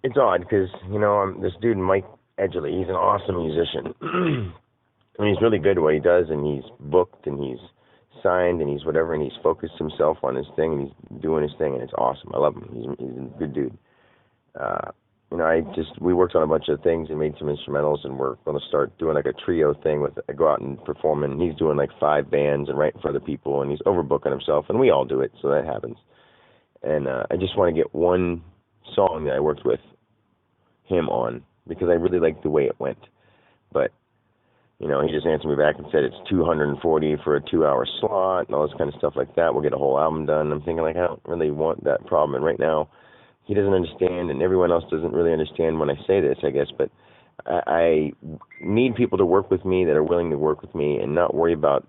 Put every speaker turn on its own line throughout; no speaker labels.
it's odd because, this dude, Mike Edgley, he's an awesome musician. And he's really good at what he does, and he's booked, and he's signed, and he's whatever, and he's focused himself on his thing, and he's doing his thing, and it's awesome. I love him. He's a good dude. Uh, we worked on a bunch of things and made some instrumentals, and we're going to start doing like a trio thing with, I go out and perform, and he's doing like 5 bands and writing for other people, and he's overbooking himself, and we all do it, so that happens. And I just want to get one song that I worked with him on, because I really liked the way it went. But, he just answered me back and said it's $240 for a 2-hour slot and all this kind of stuff like that. We'll get a whole album done. I'm thinking, like, I don't really want that problem. And right now, he doesn't understand, and everyone else doesn't really understand when I say this, I guess. But I need people to work with me that are willing to work with me and not worry about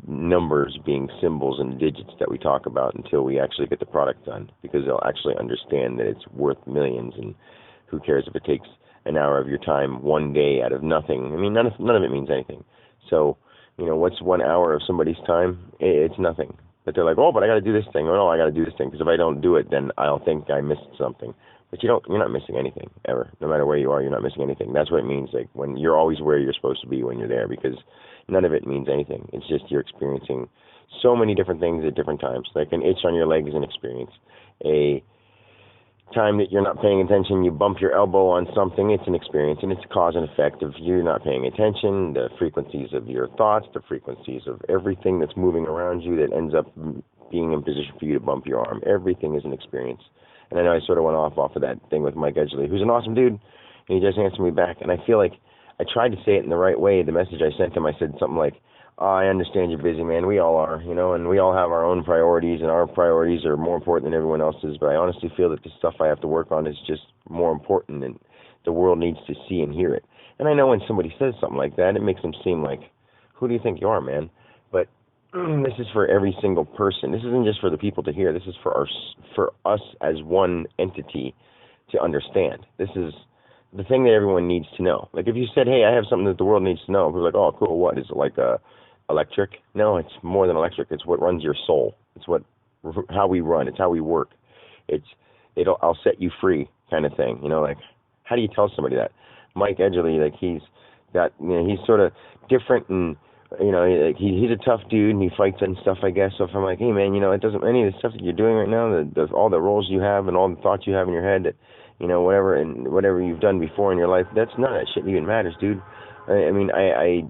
numbers being symbols and digits that we talk about until we actually get the product done, because they'll actually understand that it's worth millions, and who cares if it takes an hour of your time one day out of nothing. I mean, none of it means anything. So, what's 1 hour of somebody's time? It's nothing. But they're like, oh, but I got to do this thing. Oh, no, I got to do this thing, because if I don't do it, then I'll think I missed something. But you're not missing anything, ever. No matter where you are, you're not missing anything. That's what it means, like, when you're always where you're supposed to be when you're there, because none of it means anything. It's just you're experiencing so many different things at different times. Like an itch on your leg is an experience. A time that you're not paying attention, you bump your elbow on something, it's an experience, and it's a cause and effect of you not paying attention, the frequencies of your thoughts, the frequencies of everything that's moving around you that ends up being in position for you to bump your arm. Everything is an experience. And I know I sort of went off of that thing with Mike Edgley, who's an awesome dude, and he just answered me back, and I feel like I tried to say it in the right way. The message I sent him, I said something like, oh, I understand you're busy, man. We all are, and we all have our own priorities, and our priorities are more important than everyone else's. But I honestly feel that the stuff I have to work on is just more important, and the world needs to see and hear it. And I know when somebody says something like that, it makes them seem like, who do you think you are, man? But this is for every single person. This isn't just for the people to hear. This is for us as one entity to understand. This is the thing that everyone needs to know. Like if you said, hey, I have something that the world needs to know, people are like, oh, cool, what? Is it like electric? No, it's more than electric. It's what runs your soul. It's how we run. It's how we work. I'll set you free kind of thing. Like, how do you tell somebody that? Mike Edgley, like he's sort of different, and he's a tough dude, and he fights and stuff, I guess. So if I'm like, hey man, it doesn't, any of the stuff that you're doing right now, all the roles you have and all the thoughts you have in your head, that whatever you've done before in your life, that's none of that shit even matters, dude. I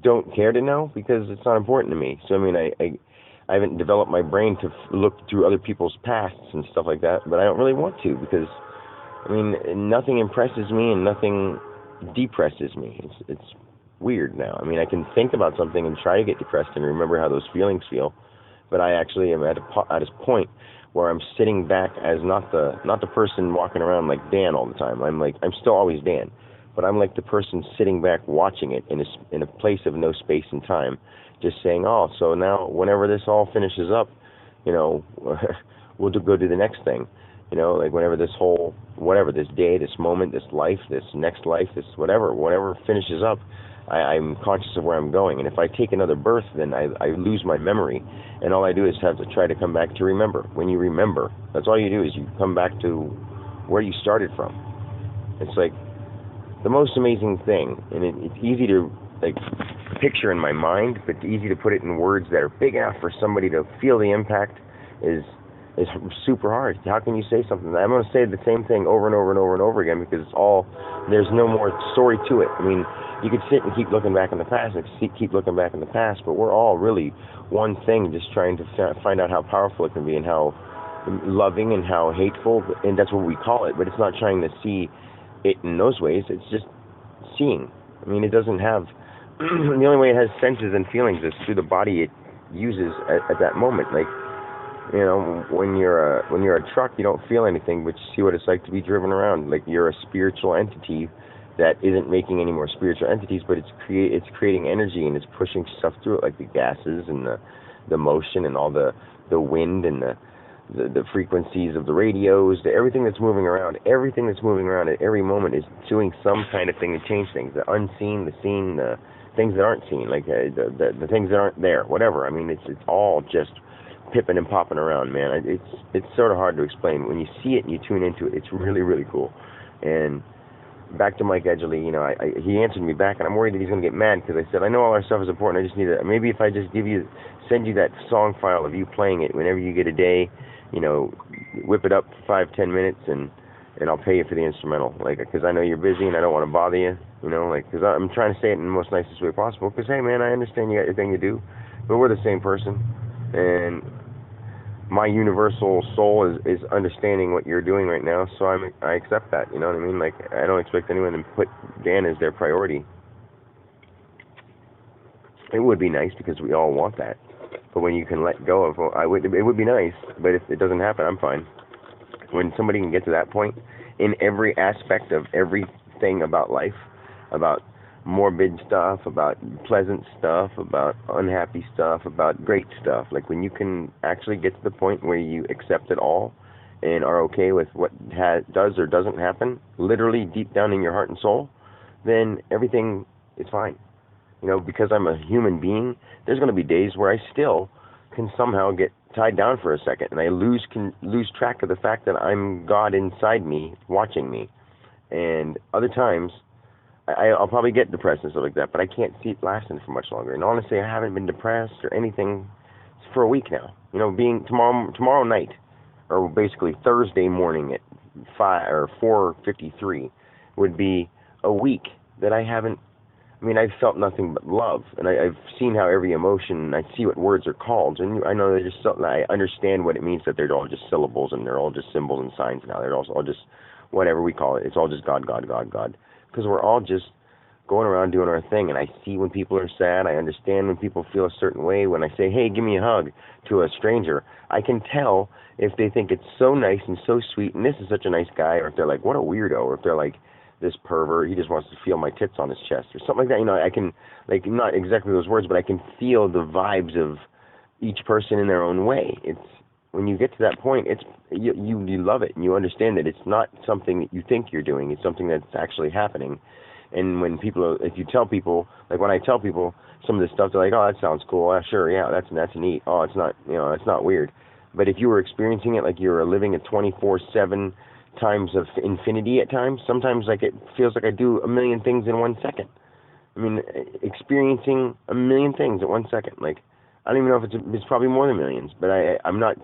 don't care to know, because it's not important to me. So I haven't developed my brain to look through other people's pasts and stuff like that, but I don't really want to, because nothing impresses me and nothing depresses me. It's weird now. I can think about something and try to get depressed and remember how those feelings feel, but I actually am at a point where I'm sitting back as not the person walking around like Dan all the time. I'm still always Dan, but I'm like the person sitting back watching it in a place of no space and time, just saying, oh, so now whenever this all finishes up, we'll go do the next thing. Like whenever this day, this moment, this life, this next life, this whatever finishes up, I'm conscious of where I'm going. And if I take another birth, then I lose my memory. And all I do is have to try to come back to remember. When you remember, that's all you do, is you come back to where you started from. It's like the most amazing thing. And it's easy to picture in my mind, but easy to put it in words that are big enough for somebody to feel the impact is super hard. How can you say something? I'm going to say the same thing over and over and over and over again, because there's no more story to it. You could sit and keep looking back in the past and keep looking back in the past, but we're all really one thing, just trying to find out how powerful it can be and how loving and how hateful, and that's what we call it, but it's not trying to see it in those ways. It's just seeing. It doesn't have, the only way it has senses and feelings is through the body it uses at that moment. When you're a truck, you don't feel anything, but you see what it's like to be driven around. Like you're a spiritual entity that isn't making any more spiritual entities, but it's creating energy, and it's pushing stuff through it, like the gases and the motion and all the wind and the frequencies of the radios, everything that's moving around at every moment is doing some kind of thing to change things. The unseen, the seen, the things that aren't seen, like the things that aren't there, whatever. It's all just pipping and popping around, man. It's sort of hard to explain. When you see it and you tune into it, it's really, really cool. And back to Mike Edgley, he answered me back, and I'm worried that he's going to get mad because I said, I know all our stuff is important. I just need to, maybe if I just send you that song file of you playing it whenever you get a day, whip it up for 5-10 minutes, and I'll pay you for the instrumental, because I know you're busy and I don't want to bother you, because I'm trying to say it in the most nicest way possible, because, hey, man, I understand you got your thing to do, but we're the same person, and my universal soul is understanding what you're doing right now, so I accept that, you know what I mean? I don't expect anyone to put Dan as their priority. It would be nice because we all want that, but when you can let go of, it would be nice, but if it doesn't happen, I'm fine. When somebody can get to that point in every aspect of everything about life, about morbid stuff, about pleasant stuff, about unhappy stuff, about great stuff, when you can actually get to the point where you accept it all and are okay with what does or doesn't happen, literally deep down in your heart and soul, then everything is fine. Because I'm a human being, there's going to be days where I still can somehow get tied down for a second, and I lose track of the fact that I'm God inside me, watching me. And other times, I'll probably get depressed and stuff like that, but I can't see it lasting for much longer. And honestly, I haven't been depressed or anything for a week now. Being tomorrow night, or basically Thursday morning at 4:53, would be a week that I haven't. I've felt nothing but love, and I've seen how every emotion, I see what words are called, and I know they're just, I understand what it means that they're all just syllables, and they're all just symbols and signs now. They're all just whatever we call it. It's all just God, God, God, God. Because we're all just going around doing our thing, and I see when people are sad. I understand when people feel a certain way. When I say, hey, give me a hug to a stranger, I can tell if they think it's so nice and so sweet, and this is such a nice guy, or if they're like, what a weirdo, or if they're like, this pervert, he just wants to feel my tits on his chest, or something like that. I can, not exactly those words, but I can feel the vibes of each person in their own way. It's, when you get to that point, it's, you love it, and you understand that it's not something that you think you're doing, it's something that's actually happening. And when if you tell people, when I tell people some of this stuff, they're like, oh, that sounds cool, sure, yeah, that's neat, oh, it's not, it's not weird. But if you were experiencing it like you were living a 24/7 times of infinity at times, sometimes it feels like I do a million things in 1 second. Experiencing a million things at 1 second. I don't even know if it's probably more than millions, but I'm not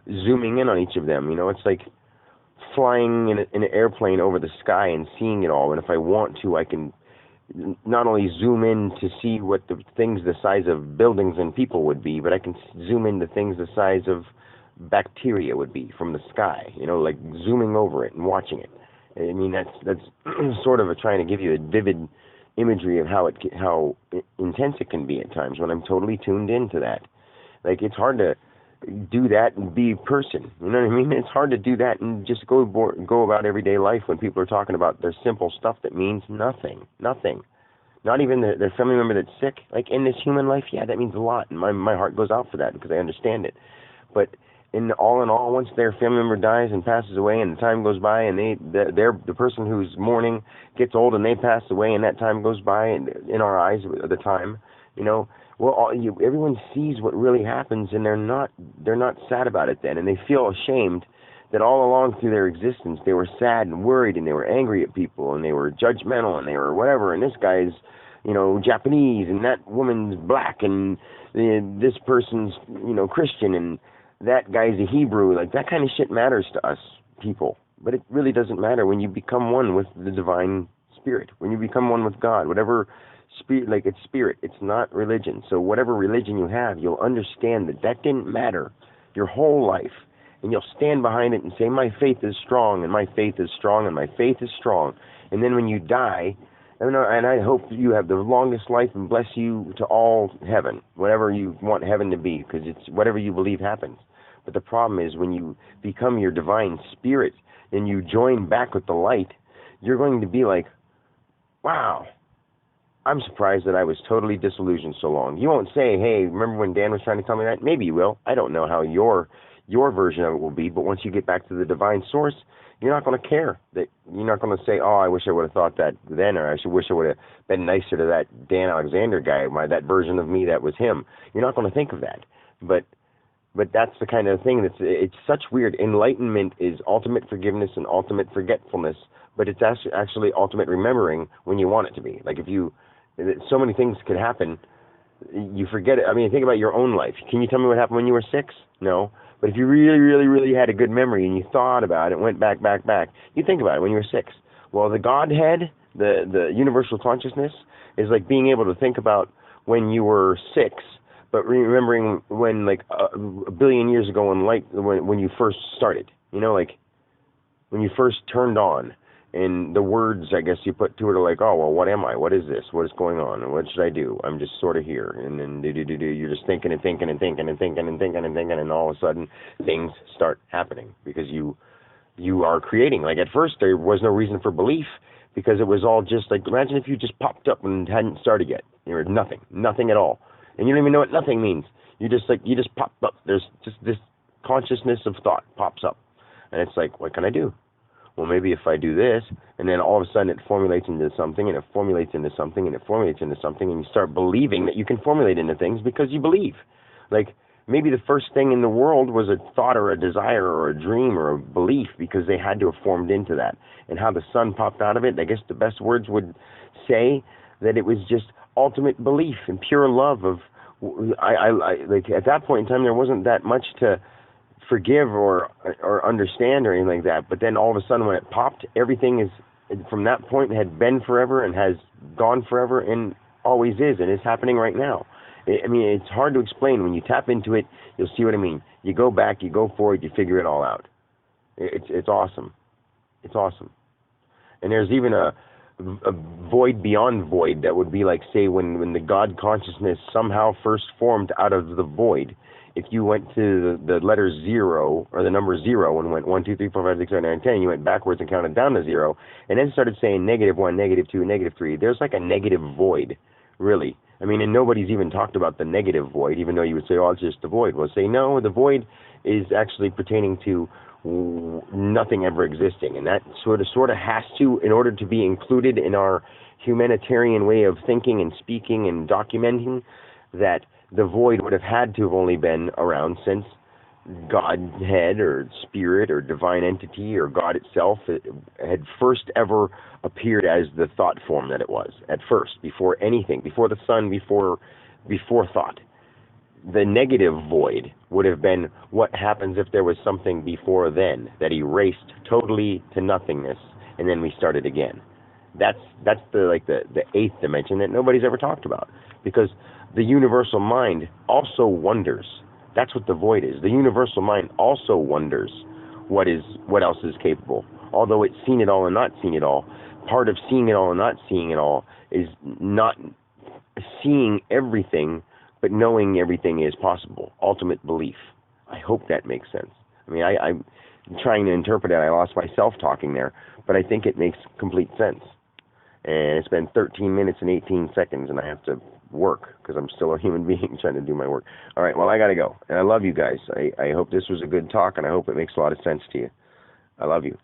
zooming in on each of them. It's like flying in an airplane over the sky and seeing it all. And if I want to, I can not only zoom in to see what the things the size of buildings and people would be, but I can zoom into things the size of bacteria would be from the sky, zooming over it and watching it. That's sort of trying to give you a vivid imagery of how intense it can be at times when I'm totally tuned into that. It's hard to do that and be a person, you know what I mean? It's hard to do that and just go about everyday life when people are talking about their simple stuff that means nothing. Not even their family member that's sick. In this human life, yeah, that means a lot, and my heart goes out for that because I understand it. But in all, once their family member dies and passes away, and the time goes by, and the person who's mourning gets old and they pass away, and that time goes by, and in our eyes, the time, everyone sees what really happens, and they're not sad about it then, and they feel ashamed that all along through their existence they were sad and worried, and they were angry at people, and they were judgmental, and they were whatever, and this guy's Japanese, and that woman's black, and this person's Christian, and that guy's a Hebrew. That kind of shit matters to us people, but it really doesn't matter when you become one with the divine spirit, when you become one with God, whatever spirit, it's spirit, it's not religion. So whatever religion you have, you'll understand that didn't matter your whole life, and you'll stand behind it and say, my faith is strong, and my faith is strong, and my faith is strong. And then when you die, and I hope you have the longest life and bless you to all heaven, whatever you want heaven to be, because it's whatever you believe happens. But the problem is when you become your divine spirit and you join back with the light, you're going to be like, wow, I'm surprised that I was totally disillusioned so long. You won't say, hey, remember when Dan was trying to tell me that? Maybe you will. I don't know how your version of it will be, but once you get back to the divine source, you're not going to care. That you're not going to say, oh, I wish I would have thought that then, or I wish I would have been nicer to that Dan Alexander guy, that version of me that was him. You're not going to think of that. But But that's the kind of thing it's such weird. Enlightenment is ultimate forgiveness and ultimate forgetfulness, but it's actually ultimate remembering when you want it to be. Like so many things could happen, you forget it. I mean, think about your own life. Can you tell me what happened when you were 6? No. But if you really, really, really had a good memory and you thought about it, went back, you think about it when you were 6. Well, the Godhead, the universal consciousness, is like being able to think about when you were 6, but remembering when, like, a billion years ago when you first started. Like when you first turned on. And the words, I guess, you put to it are like, oh, well, what am I? What is this? What is going on? And what should I do? I'm just sort of here. And then you're just thinking and thinking and thinking and thinking and thinking and thinking, and all of a sudden things start happening because you are creating. Like at first there was no reason for belief because it was all just like, imagine if you just popped up and hadn't started yet. You were nothing at all. And you don't even know what nothing means. You just popped up. There's just this consciousness of thought pops up. And it's like, what can I do? Well, maybe if I do this, and then all of a sudden it formulates into something, and it formulates into something, and it formulates into something, and you start believing that you can formulate into things because you believe. Like, maybe the first thing in the world was a thought or a desire or a dream or a belief because they had to have formed into that. And how the sun popped out of it, I guess the best words would say that it was just ultimate belief and pure love of, like, at that point in time, there wasn't that much to forgive or understand or anything like that, but then all of a sudden when it popped, everything is from that point had been forever and has gone forever and always is, and it's happening right now. I mean, it's hard to explain. When you tap into it, you'll see what I mean. You go back, you go forward, you figure it all out. It's awesome. It's awesome. And there's even a void beyond void that would be like, say, when the God consciousness somehow first formed out of the void. If you went to the letter 0, or the number 0, and went 1, 2, 3, 4, 5, 6, 7, 8, 9, 10, you went backwards and counted down to 0, and then started saying -1, -2, -3, there's like a negative void, really. I mean, and nobody's even talked about the negative void, even though you would say, oh, it's just the void. Well, say, no, the void is actually pertaining to nothing ever existing, and that sort of has to, in order to be included in our humanitarian way of thinking and speaking and documenting, that the void would have had to have only been around since Godhead or Spirit or divine entity or God itself had first ever appeared as the thought form that it was at first, before anything, before the sun, before thought. The negative void would have been what happens if there was something before then that erased totally to nothingness, and then we started again. That's the eighth dimension that nobody's ever talked about, because the universal mind also wonders. That's what the void is. The universal mind also wonders what else is capable. Although it's seen it all and not seen it all, part of seeing it all and not seeing it all is not seeing everything, but knowing everything is possible. Ultimate belief. I hope that makes sense. I mean, I'm trying to interpret it. I lost myself talking there, but I think it makes complete sense. And it's been 13 minutes and 18 seconds, and I have to work because I'm still a human being trying to do my work. All right, well, I got to go. And I love you guys. I hope this was a good talk, and I hope it makes a lot of sense to you. I love you.